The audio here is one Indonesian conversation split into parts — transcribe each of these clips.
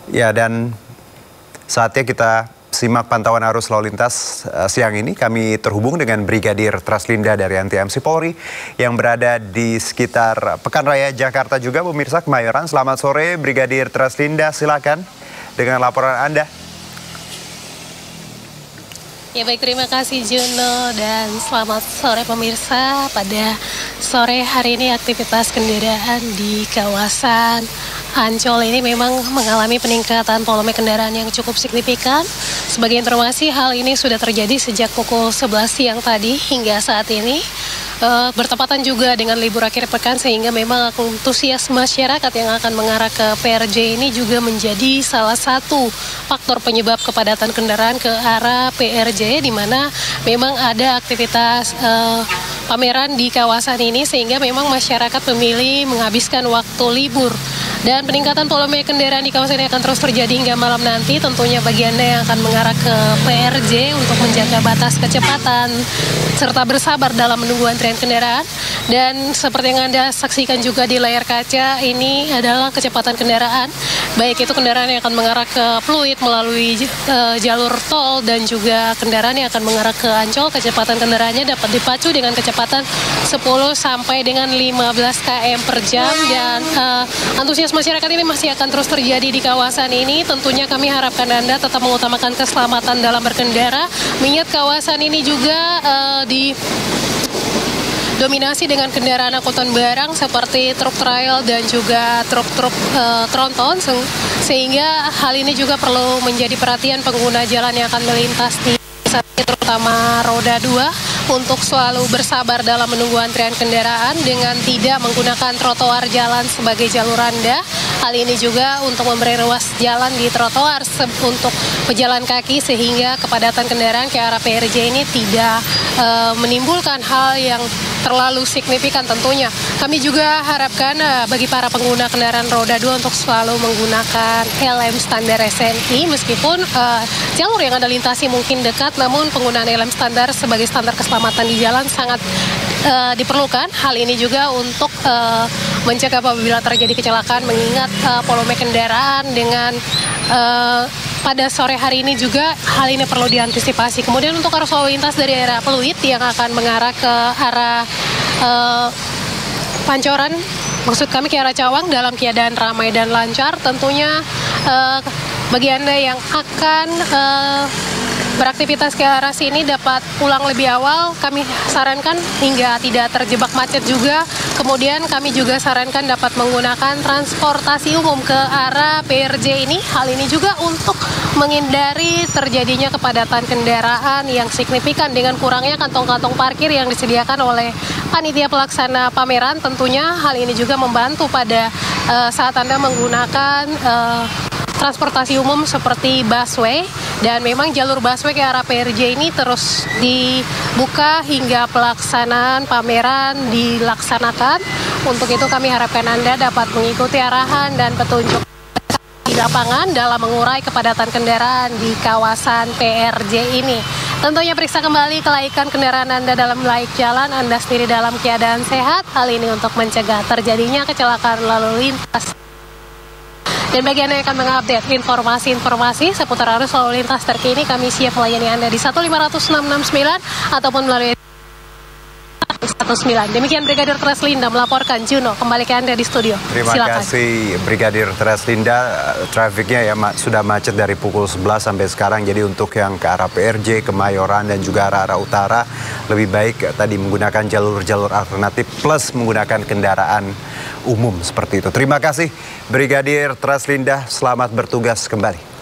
Ya, dan saatnya kita simak pantauan arus lalu lintas siang ini. Kami terhubung dengan Brigadir Traslinda dari Anti-MC Polri yang berada di sekitar Pekan Raya Jakarta juga, pemirsa Kemayoran. Selamat sore, Brigadir Traslinda, silakan dengan laporan Anda. Ya baik, terima kasih Juno dan selamat sore pemirsa. Pada sore hari ini aktivitas kendaraan di kawasan Ancol ini memang mengalami peningkatan volume kendaraan yang cukup signifikan. Sebagai informasi, hal ini sudah terjadi sejak pukul 11 siang tadi hingga saat ini. Bertepatan juga dengan libur akhir pekan, sehingga memang antusias masyarakat yang akan mengarah ke PRJ ini juga menjadi salah satu faktor penyebab kepadatan kendaraan ke arah PRJ, di mana memang ada aktivitas pameran di kawasan ini, sehingga memang masyarakat memilih menghabiskan waktu libur. Dan peningkatan volume kendaraan di kawasan ini akan terus terjadi hingga malam nanti. Tentunya bagi Anda yang akan mengarah ke PRJ untuk menjaga batas kecepatan serta bersabar dalam menunggu antrian kendaraan. Dan seperti yang Anda saksikan juga di layar kaca, ini adalah kecepatan kendaraan. Baik itu kendaraan yang akan mengarah ke Pluit melalui jalur tol dan juga kendaraan yang akan mengarah ke Ancol. Kecepatan kendaraannya dapat dipacu dengan kecepatan 10 sampai dengan 15 km per jam. Dan antusias masyarakat ini masih akan terus terjadi di kawasan ini. Tentunya kami harapkan Anda tetap mengutamakan keselamatan dalam berkendara. Mengingat kawasan ini juga dominasi dengan kendaraan angkutan barang seperti truk trail dan juga truk-truk tronton, sehingga hal ini juga perlu menjadi perhatian pengguna jalan yang akan melintas di saat ini, terutama roda 2, untuk selalu bersabar dalam menunggu antrian kendaraan dengan tidak menggunakan trotoar jalan sebagai jalur Anda. Hal ini juga untuk memberi ruas jalan di trotoar untuk pejalan kaki, sehingga kepadatan kendaraan ke arah PRJ ini tidak menimbulkan hal yang terlalu signifikan tentunya. Kami juga harapkan bagi para pengguna kendaraan roda 2 untuk selalu menggunakan helm standar SNI, meskipun jalur yang Anda lintasi mungkin dekat, namun penggunaan helm standar sebagai standar keselamatan di jalan sangat diperlukan. Hal ini juga untuk mencegah apabila terjadi kecelakaan, mengingat volume kendaraan dengan pada sore hari ini juga hal ini perlu diantisipasi. Kemudian untuk arus lalu lintas dari arah Pluit yang akan mengarah ke arah Pancoran, maksud kami ke arah Cawang, dalam keadaan ramai dan lancar. Tentunya bagi Anda yang akan beraktivitas ke arah sini dapat pulang lebih awal. Kami sarankan hingga tidak terjebak macet juga. Kemudian kami juga sarankan dapat menggunakan transportasi umum ke arah PRJ ini. Hal ini juga untuk menghindari terjadinya kepadatan kendaraan yang signifikan dengan kurangnya kantong-kantong parkir yang disediakan oleh panitia pelaksana pameran. Tentunya hal ini juga membantu pada saat Anda menggunakan transportasi umum seperti busway, dan memang jalur busway ke arah PRJ ini terus dibuka hingga pelaksanaan pameran dilaksanakan. Untuk itu kami harapkan Anda dapat mengikuti arahan dan petunjuk di lapangan dalam mengurai kepadatan kendaraan di kawasan PRJ ini. Tentunya periksa kembali kelaikan kendaraan Anda dalam laik jalan, Anda sendiri dalam keadaan sehat. Hal ini untuk mencegah terjadinya kecelakaan lalu lintas. Dan bagi Anda yang akan mengupdate informasi-informasi seputar arus lalu lintas terkini, kami siap melayani Anda di 1500669 ataupun melalui 19. Demikian Brigadir Traslinda melaporkan. Juno, kembali ke Anda di studio. Terima kasih Brigadir Traslinda. Trafiknya ya sudah macet dari pukul 11 sampai sekarang. Jadi untuk yang ke arah PRJ, Kemayoran dan juga arah utara, lebih baik tadi menggunakan jalur-jalur alternatif plus menggunakan kendaraan umum seperti itu. Terima kasih Brigadir Traslinda. Selamat bertugas kembali.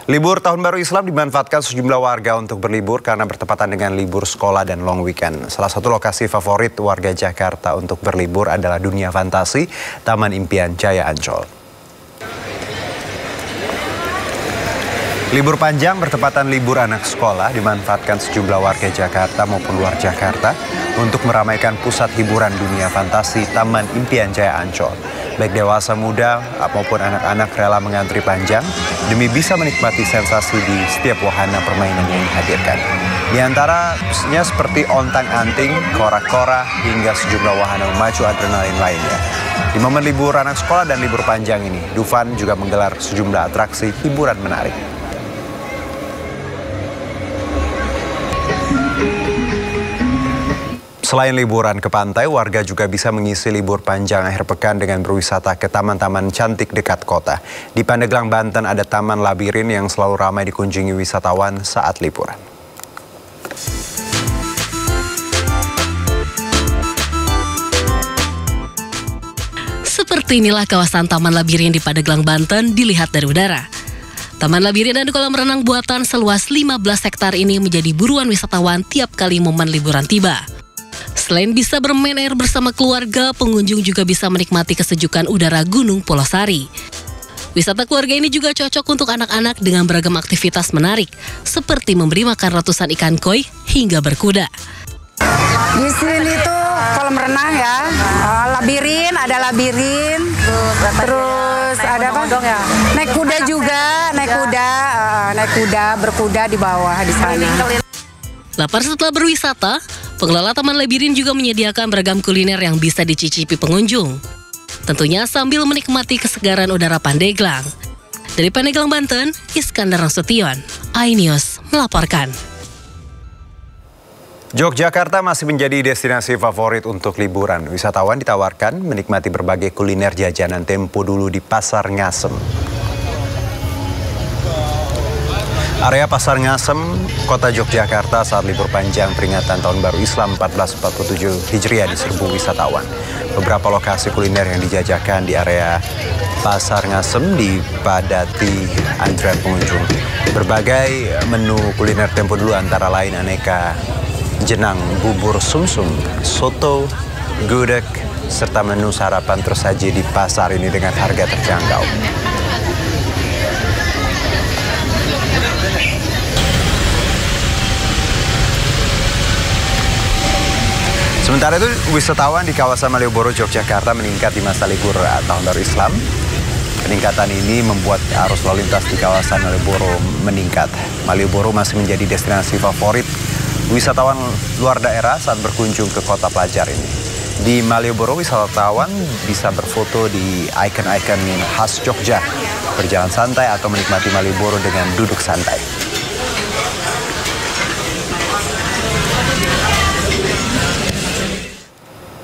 Libur Tahun Baru Islam dimanfaatkan sejumlah warga untuk berlibur karena bertepatan dengan libur sekolah dan long weekend. Salah satu lokasi favorit warga Jakarta untuk berlibur adalah Dunia Fantasi, Taman Impian Jaya Ancol. Libur panjang bertepatan libur anak sekolah dimanfaatkan sejumlah warga Jakarta maupun luar Jakarta untuk meramaikan pusat hiburan Dunia Fantasi Taman Impian Jaya Ancol. Baik dewasa muda maupun anak-anak rela mengantri panjang demi bisa menikmati sensasi di setiap wahana permainan yang dihadirkan. Di antaranya seperti ontang-anting, kora-kora, hingga sejumlah wahana memacu adrenalin lainnya. Di momen libur anak sekolah dan libur panjang ini, Dufan juga menggelar sejumlah atraksi hiburan menarik. Selain liburan ke pantai, warga juga bisa mengisi libur panjang akhir pekan dengan berwisata ke taman-taman cantik dekat kota. Di Pandeglang, Banten ada Taman Labirin yang selalu ramai dikunjungi wisatawan saat liburan. Seperti inilah kawasan Taman Labirin di Pandeglang, Banten dilihat dari udara. Taman Labirin dan kolam renang buatan seluas 15 hektar ini menjadi buruan wisatawan tiap kali momen liburan tiba. Selain bisa bermain air bersama keluarga, pengunjung juga bisa menikmati kesejukan udara Gunung Polosari. Wisata keluarga ini juga cocok untuk anak-anak dengan beragam aktivitas menarik, seperti memberi makan ratusan ikan koi hingga berkuda. Di sini tuh kolam renang ya, ada labirin, terus ada apa? Naik kuda juga, naik kuda, berkuda di bawah di sana. Lapar setelah berwisata, pengelola Taman Labirin juga menyediakan beragam kuliner yang bisa dicicipi pengunjung. Tentunya sambil menikmati kesegaran udara Pandeglang. Dari Pandeglang, Banten, Iskandar Nasution, iNews melaporkan. Yogyakarta masih menjadi destinasi favorit untuk liburan. Wisatawan ditawarkan menikmati berbagai kuliner jajanan tempo dulu di Pasar Ngasem. Area Pasar Ngasem, Kota Yogyakarta saat libur panjang peringatan Tahun Baru Islam 1447 Hijriah diserbu wisatawan. Beberapa lokasi kuliner yang dijajakan di area Pasar Ngasem dipadati antrean pengunjung. Berbagai menu kuliner tempo dulu antara lain aneka jenang, bubur sumsum, soto, gudeg, serta menu sarapan tersaji di pasar ini dengan harga terjangkau. Sementara itu, wisatawan di kawasan Malioboro, Yogyakarta meningkat di masa libur Tahun Baru Islam. Peningkatan ini membuat arus lalu lintas di kawasan Malioboro meningkat. Malioboro masih menjadi destinasi favorit wisatawan luar daerah saat berkunjung ke kota pelajar ini. Di Malioboro, wisatawan bisa berfoto di ikon-ikon khas Jogja, berjalan santai atau menikmati Malioboro dengan duduk santai.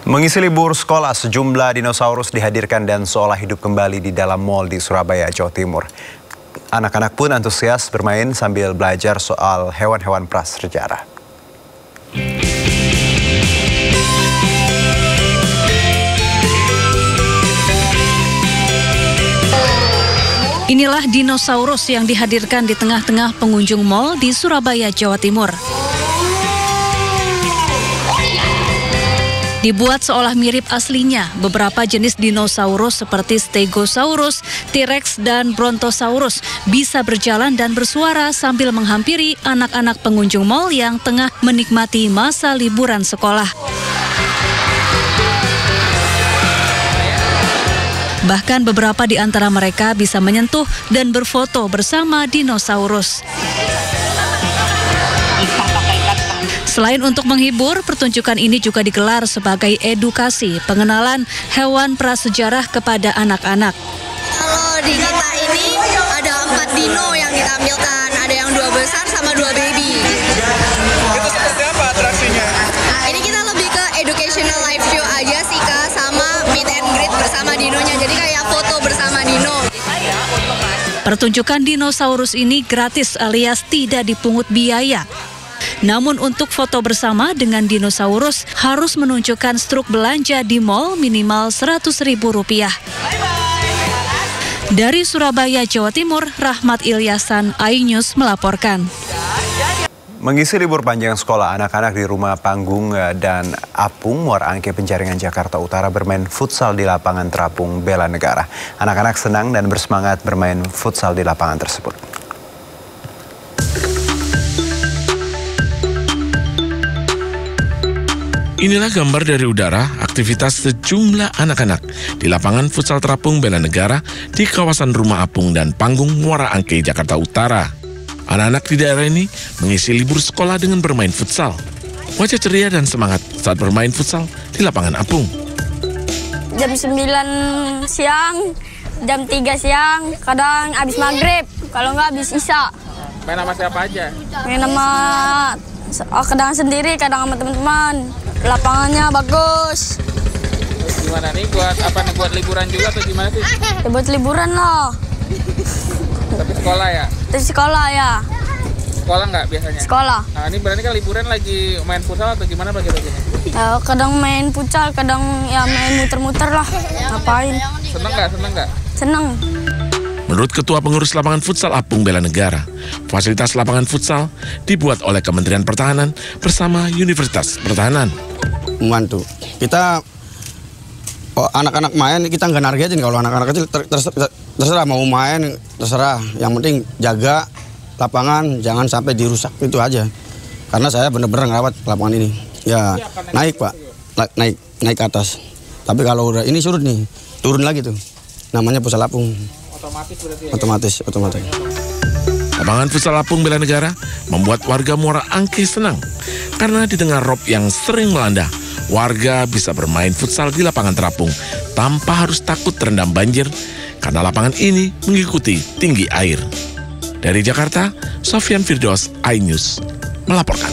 Mengisi libur sekolah, sejumlah dinosaurus dihadirkan dan seolah hidup kembali di dalam mal di Surabaya, Jawa Timur. Anak-anak pun antusias bermain sambil belajar soal hewan-hewan prasejarah. Inilah dinosaurus yang dihadirkan di tengah-tengah pengunjung mal di Surabaya, Jawa Timur. Dibuat seolah mirip aslinya, beberapa jenis dinosaurus seperti Stegosaurus, T-Rex, dan Brontosaurus bisa berjalan dan bersuara sambil menghampiri anak-anak pengunjung mal yang tengah menikmati masa liburan sekolah. Bahkan beberapa di antara mereka bisa menyentuh dan berfoto bersama dinosaurus. Selain untuk menghibur, pertunjukan ini juga digelar sebagai edukasi pengenalan hewan prasejarah kepada anak-anak. Kalau di kita ini ada 4 dino yang ditampilkan, ada yang 2 besar sama 2 baby. Itu seperti apa atraksinya? Ini kita lebih ke educational live show aja sih Kak, sama meet and greet bersama dinonya, jadi kayak foto bersama dino. Pertunjukan dinosaurus ini gratis alias tidak dipungut biaya. Namun untuk foto bersama dengan dinosaurus harus menunjukkan struk belanja di mal minimal Rp100.000. Dari Surabaya, Jawa Timur, Rahmat Ilyasan, iNews melaporkan. Mengisi libur panjang sekolah, anak-anak di Rumah Panggung dan Apung, Muara Angke, Penjaringan, Jakarta Utara bermain futsal di lapangan terapung Bela Negara. Anak-anak senang dan bersemangat bermain futsal di lapangan tersebut. Inilah gambar dari udara aktivitas sejumlah anak-anak di lapangan futsal terapung Bela Negara di kawasan Rumah Apung dan Panggung, Muara Angke, Jakarta Utara. Anak-anak di daerah ini mengisi libur sekolah dengan bermain futsal. Wajah ceria dan semangat saat bermain futsal di lapangan apung. Jam 9 siang, jam 3 siang, kadang habis maghrib, kalau nggak habis isya. Main sama siapa aja? Main sama kadang sendiri, kadang sama teman-teman. Lapangannya bagus. Terus gimana nih buat apa nih, buat liburan juga atau gimana sih? Ya, buat liburan loh. Tapi sekolah ya? Terus sekolah ya. Sekolah nggak biasanya? Sekolah. Nah ini berarti kan liburan lagi main futsal atau gimana bagi-baginya? Ya, kadang main futsal, kadang ya main muter-muter lah. Ngapain? Seneng nggak? Seneng nggak? Seneng. Menurut Ketua Pengurus Lapangan Futsal Apung Bela Negara, fasilitas lapangan futsal dibuat oleh Kementerian Pertahanan bersama Universitas Pertahanan. Membantu. Kita anak-anak main, kita nggak nargetin. Kalau anak-anak kecil terserah mau main, terserah. Yang penting jaga lapangan, jangan sampai dirusak, itu aja. Karena saya benar-benar ngerawat lapangan ini. Ya naik Pak, naik ke atas. Tapi kalau udah ini surut nih, turun lagi tuh. Namanya futsal apung. Otomatis berarti ya? Otomatis. Lapangan futsal Apung Bela Negara membuat warga Muara Angke senang. Karena didengar rob yang sering melanda, warga bisa bermain futsal di lapangan terapung tanpa harus takut terendam banjir karena lapangan ini mengikuti tinggi air. Dari Jakarta, Sofyan Firdaus, iNews melaporkan.